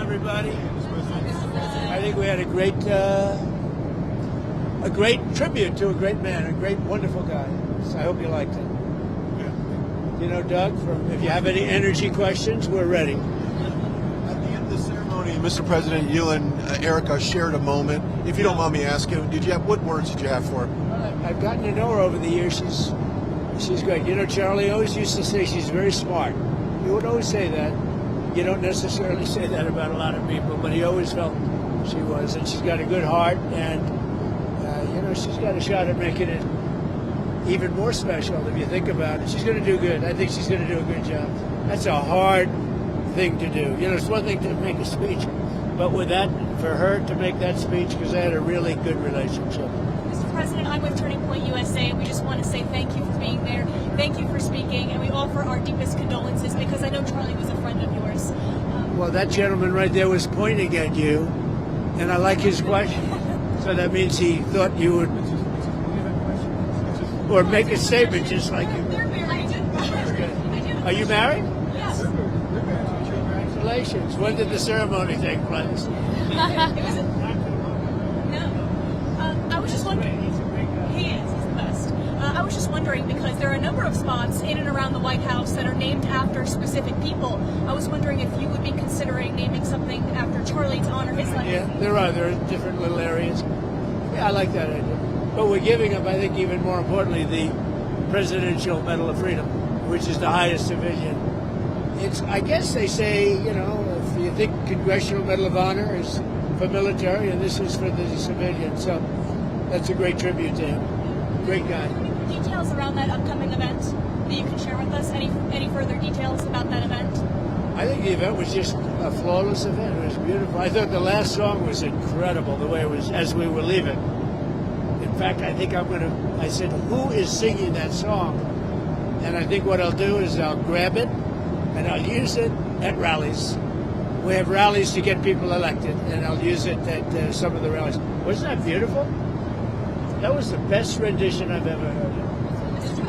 everybody. I think we had a great tribute to a great man, a great, wonderful guy. So I hope you liked it. You know, Doug, if you have any energy questions, we're ready. At the end of the ceremony, Mr. President, you and Erica shared a moment. If you don't mind me asking, what words did you have for her? I've gotten to know her over the years. She's great. You know, Charlie always used to say she's very smart. He would always say that. You don't necessarily say that about a lot of people, but he always felt she was. And she's got a good heart, and, you know, she's got a shot at making it even more special if you think about it. She's going to do good. I think she's going to do a good job. That's a hard thing to do. You know, it's one thing to make a speech, but with that, for her to make that speech, because they had a really good relationship. Mr. President, I'm with Turning Point USA, and we just want to say thank you for being there. Thank you for speaking, and we offer our deepest condolences because I know Charlie was a friend of yours. Well, that gentleman right there was pointing at you, and I like his question. So that means he thought you would, or make a statement just like you. They're married. Are you married? Yes. Congratulations. When did the ceremony take place? I was just wondering. He is. He's the best. I was just wondering because there are a number of spots in and around the White House that are named after specific people. I was wondering if you would be considering naming something after Charlie to honor his legacy. Yeah, there are different little areas. Yeah, I like that idea. But we're giving up, I think, even more importantly, the Presidential Medal of Freedom, which is the highest division. I guess they say, you know, if you think Congressional Medal of Honor is for military, and this is for the civilians. So that's a great tribute to him. Great guy. Any details around that upcoming event that you can share with us? Any further details about that event? I think the event was just a flawless event. It was beautiful. I thought the last song was incredible, the way it was as we were leaving. In fact, I think I said, who is singing that song? And I think what I'll do is I'll grab it and I'll use it at rallies. We have rallies to get people elected, and I'll use it at some of the rallies. Wasn't that beautiful? That was the best rendition I've ever heard. Mr.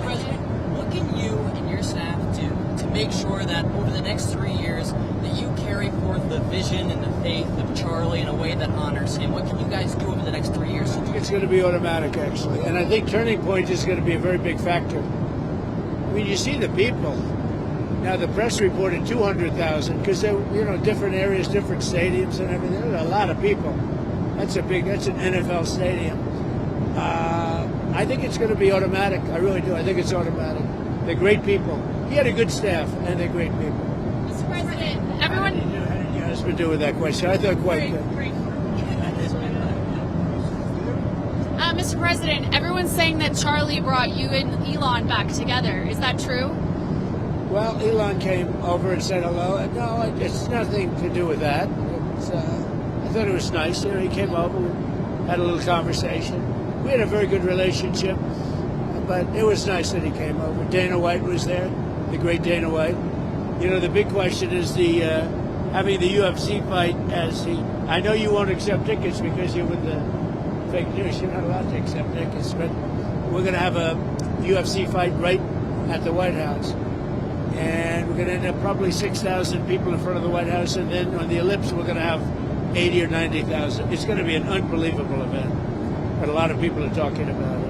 President, what can you and your staff do to make sure that over the next 3 years that you carry forth the vision and the faith of Charlie in a way that honors him? What can you guys do over the next 3 years? I think it's going to be automatic, actually. And I think Turning Point is going to be a very big factor. I mean, you see the people. Now, the press reported 200,000 because they're, you know, different areas, different stadiums and everything. There's a lot of people. That's an NFL stadium. I think it's going to be automatic. I really do. I think it's automatic. They're great people. He had a good staff, and they're great people. Mr. President, everyone... How did your husband do with that question? I thought quite good. Great. Mr. President, everyone's saying that Charlie brought you and Elon back together. Is that true? Well, Elon came over and said hello. No, it's nothing to do with that. I thought it was nice. You know, he came over, we had a little conversation. We had a very good relationship, but it was nice that he came over. Dana White was there, the great Dana White. You know, the big question is having the UFC fight I know you won't accept tickets because you're with the fake news. You're not allowed to accept tickets, but we're going to have a UFC fight right at the White House. And we're going to end up probably 6,000 people in front of the White House, and then on the ellipse we're going to have 80 or 90,000. It's going to be an unbelievable event, but a lot of people are talking about it.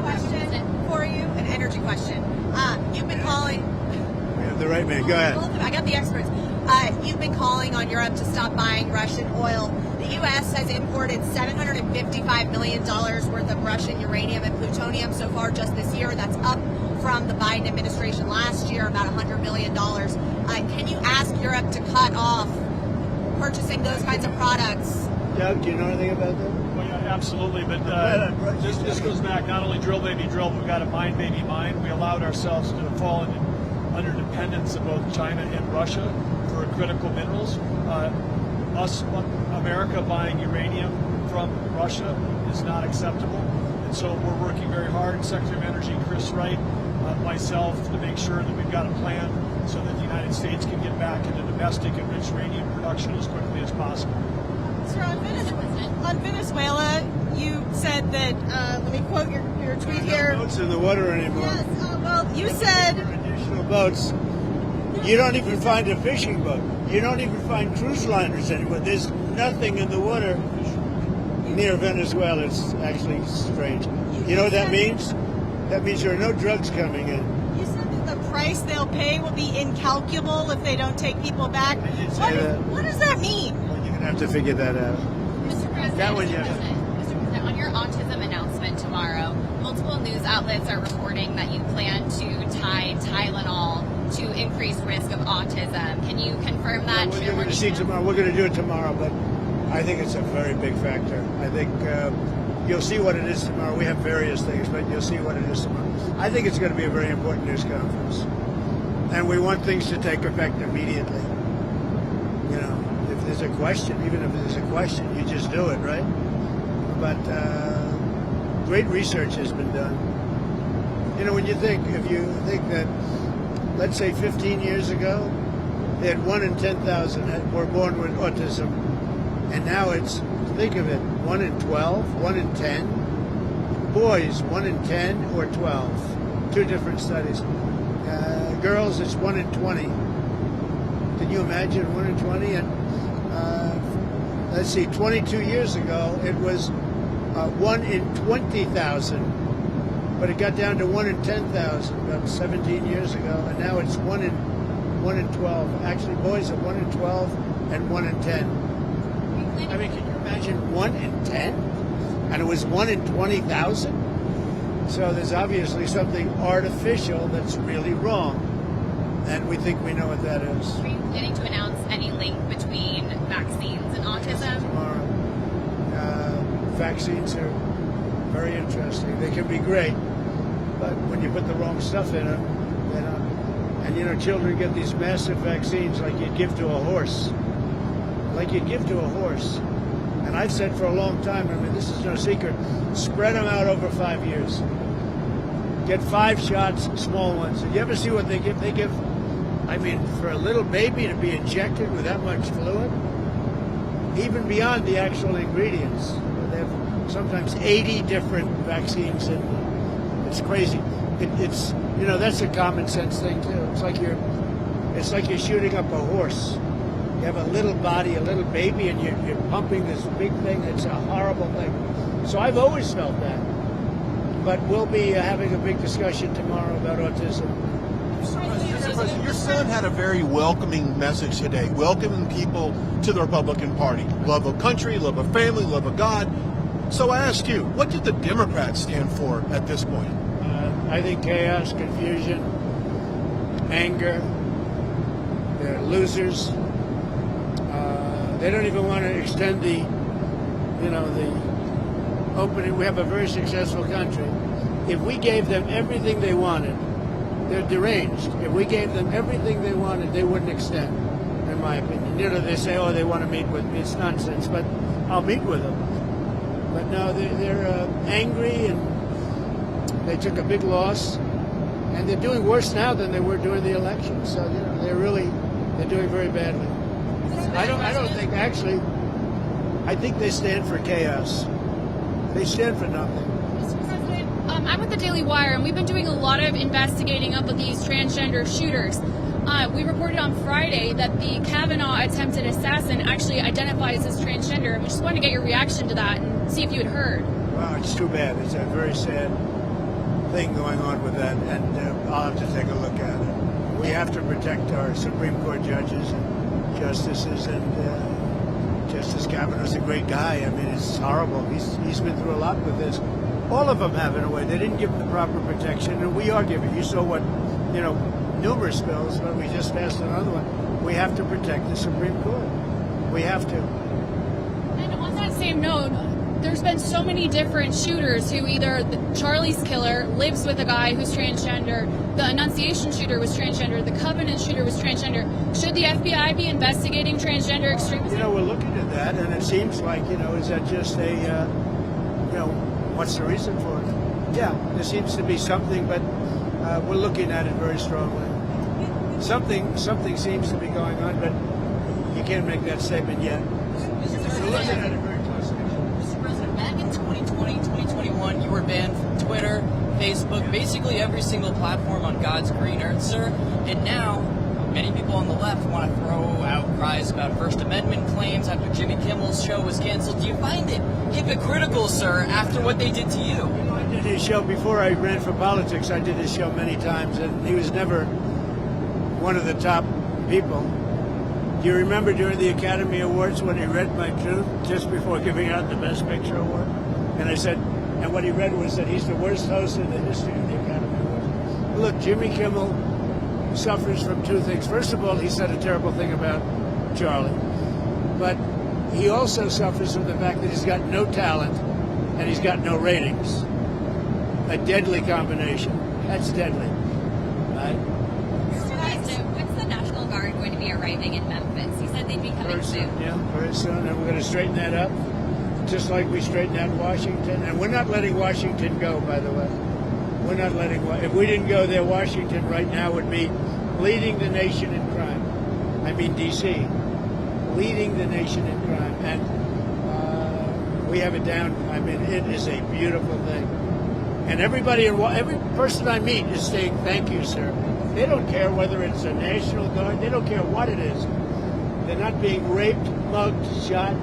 Question for you, an energy question. You've been calling. We have the right man. Go ahead. I got the experts. You've been calling on Europe to stop buying Russian oil. The U.S. has imported $755 million worth of Russian uranium and plutonium so far just this year. That's up from the Biden administration last year, about $100 million. Can you ask Europe to cut off purchasing those kinds of products? Doug, do you know anything about that? Well, yeah, absolutely, but this goes back, not only drill, baby, drill, but we've got to mine, baby, mine. We allowed ourselves to fall under dependence of both China and Russia for critical minerals. America buying uranium from Russia is not acceptable, and so we're working very hard, Secretary of Energy Chris Wright, myself, to make sure that we've got a plan so that the United States can get back into domestic enriched uranium production as quickly as possible. Sir, on Venezuela, you said that, let me quote your tweet here. No boats in the water anymore. Yes, well, you said... Additional boats. You don't even find a fishing boat. You don't even find cruise liners anywhere. There's nothing in the water near Venezuela. It's actually strange. You know what that means? That means there are no drugs coming in. You said that the price they'll pay will be incalculable if they don't take people back. I did say that. What does that mean? Well, you're going to have to figure that out. Mr. President, That one, yeah. Mr. President, on your autism announcement tomorrow, multiple news outlets are reporting that you plan to tie Tylenol to increase risk of autism. Can you confirm that? We're going to see tomorrow. We're going to do it tomorrow, but I think it's a very big factor. I think you'll see what it is tomorrow. We have various things, but you'll see what it is tomorrow. I think it's going to be a very important news conference, and we want things to take effect immediately. You know, if there's a question, even if there's a question, you just do it, right? But great research has been done. You know, when you think, if you think that, let's say 15 years ago, they had 1 in 10,000 were born with autism, and now it's, think of it, 1 in 12, 1 in 10. Boys, 1 in 10 or 12. 2 different studies. Girls, it's 1 in 20. Can you imagine 1 in 20? And let's see, 22 years ago, it was 1 in 20,000. But it got down to 1 in 10,000 about 17 years ago, and now it's 1 in 12. Actually, boys are 1 in 12 and 1 in 10. I mean, can you imagine 1 in 10? And it was 1 in 20,000? So there's obviously something artificial that's really wrong, and we think we know what that is. Are you planning to announce any link between vaccines and autism? Tomorrow. Vaccines are very interesting. They can be great, but when you put the wrong stuff in them, they don't. And you know, children get these massive vaccines like you'd give to a horse. Like you'd give to a horse. And I've said for a long time, I mean, this is no secret, spread them out over 5 years. Get 5 shots, small ones. Did you ever see what they give? They give, I mean, for a little baby to be injected with that much fluid, even beyond the actual ingredients. They have sometimes 80 different vaccines in them. It's crazy. It's you know, that's a common sense thing too. It's like you're shooting up a horse. You have a little body, a little baby, and you're pumping this big thing. It's a horrible thing. So I've always felt that. But we'll be having a big discussion tomorrow about autism. Mr. President, your son had a very welcoming message today, welcoming people to the Republican Party. Love of country, love of family, love of God. So I ask you, what did the Democrats stand for at this point? I think chaos, confusion, anger. They're losers. They don't even want to extend the opening. We have a very successful country. If we gave them everything they wanted, they're deranged. If we gave them everything they wanted, they wouldn't extend, in my opinion. You know, they say, oh, they want to meet with me. It's nonsense, but I'll meet with them. But no, they're angry, and they took a big loss, and they're doing worse now than they were during the election. So, you know, they're doing very badly. I don't think, actually, I think they stand for chaos. They stand for nothing. Mr. President, I'm with the Daily Wire, and we've been doing a lot of investigating of these transgender shooters. We reported on Friday that the Kavanaugh attempted assassin actually identifies as transgender, and we just wanted to get your reaction to that and see if you had heard. Well, it's too bad. It's a very sad thing going on with that, and I'll have to take a look at it. We have to protect our Supreme Court judges and justices, and Justice Kavanaugh's a great guy. I mean, it's horrible. He's been through a lot with this. All of them have, in a way. They didn't give him the proper protection, and we are giving. You saw what, numerous bills, but we just passed another one. We have to protect the Supreme Court. We have to. And on that same note, there's been so many different shooters who either Charlie's killer lives with a guy who's transgender, the Annunciation shooter was transgender, the Covenant shooter was transgender. Should the FBI be investigating transgender extremism? We're looking at that, and it seems like, is that just a, what's the reason for it? Yeah, there seems to be something, but we're looking at it very strongly. Something seems to be going on, but you can't make that statement yet. We're looking at it very closely. Mr. President, back in 2020, 2021, you were banned from Twitter, Facebook, basically every single platform on God's green earth, sir. And now, Many people on the left want to throw out cries about First Amendment claims after Jimmy Kimmel's show was canceled. Do you find it hypocritical, sir, after what they did to you? I did his show before I ran for politics. I did his show many times, and he was never one of the top people. Do you remember during the Academy Awards when he read my truth just before giving out the Best Picture Award? And I said, and what he read was that he's the worst host in the history of the Academy Awards. Look, Jimmy Kimmel suffers from two things. First of all, he said a terrible thing about Charlie. But he also suffers from the fact that he's got no talent and he's got no ratings. A deadly combination. That's deadly. Right? When's the National Guard going to be arriving in Memphis? You said they'd be coming soon. Yeah, very soon. And we're going to straighten that up, just like we straightened out Washington. And we're not letting Washington go, by the way. We're not letting. If we didn't go there, Washington right now would be leading the nation in crime. I mean, D.C. leading the nation in crime, and we have it down. I mean, it is a beautiful thing. And everybody, every person I meet is saying, "Thank you, sir." They don't care whether it's a National Guard. They don't care what it is. They're not being raped, mugged, shot.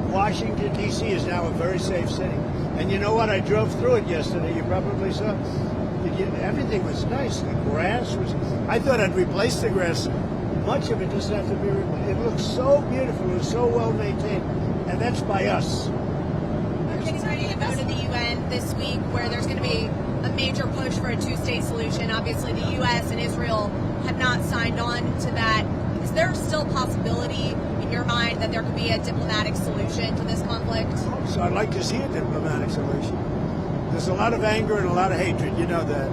Washington, D.C. is now a very safe city. And you know what? I drove through it yesterday. You probably saw. Everything was nice. The grass was. I thought I'd replace the grass. Much of it doesn't have to be replaced. It looks so beautiful. It was so well maintained. And that's by us. We're getting ready to go to the UN this week, where there's going to be a major push for a two-state solution. Obviously, the U.S. and Israel have not signed on to that. Is there still a possibility in your mind that there could be a diplomatic solution to this conflict? So I'd like to see a diplomatic solution. There's a lot of anger and a lot of hatred, you know that.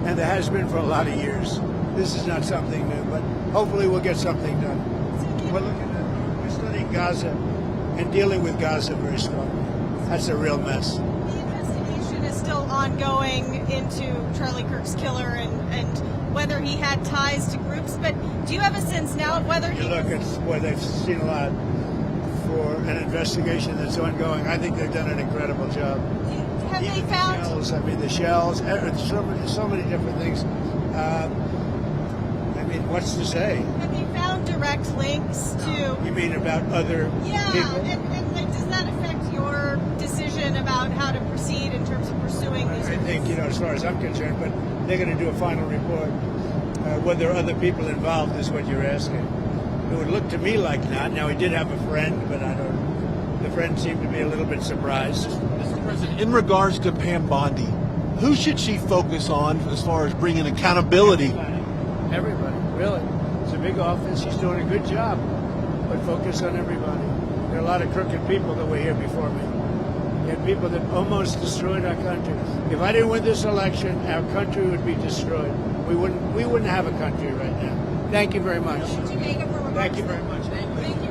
And there has been for a lot of years. This is not something new, but hopefully we'll get something done. We're studying Gaza and dealing with Gaza very strongly. That's a real mess. The investigation is still ongoing into Charlie Kirk's killer and whether he had ties to groups, but do you have a sense now of whether he... Look, it's boy, they've seen a lot for an investigation that's ongoing. I think they've done an incredible job. Have Even they found... the shells, so many different things. I mean, what's to say? Have they found direct links to... You mean about other people? And like, does that affect your decision about how to proceed in terms of pursuing these? I think, as far as I'm concerned, but they're going to do a final report. Whether there are other people involved is what you're asking. It would look to me like not. Now, he did have a friend, but I don't... The friend seemed to be a little bit surprised. Mr. President, in regards to Pam Bondi, who should she focus on as far as bringing accountability? Everybody, really. It's a big office. She's doing a good job. But focus on everybody. There are a lot of crooked people that were here before me. You had people that almost destroyed our country. If I didn't win this election, our country would be destroyed. We wouldn't have a country right now. Thank you very much. Thank you very much. Thank you very much. Thank you.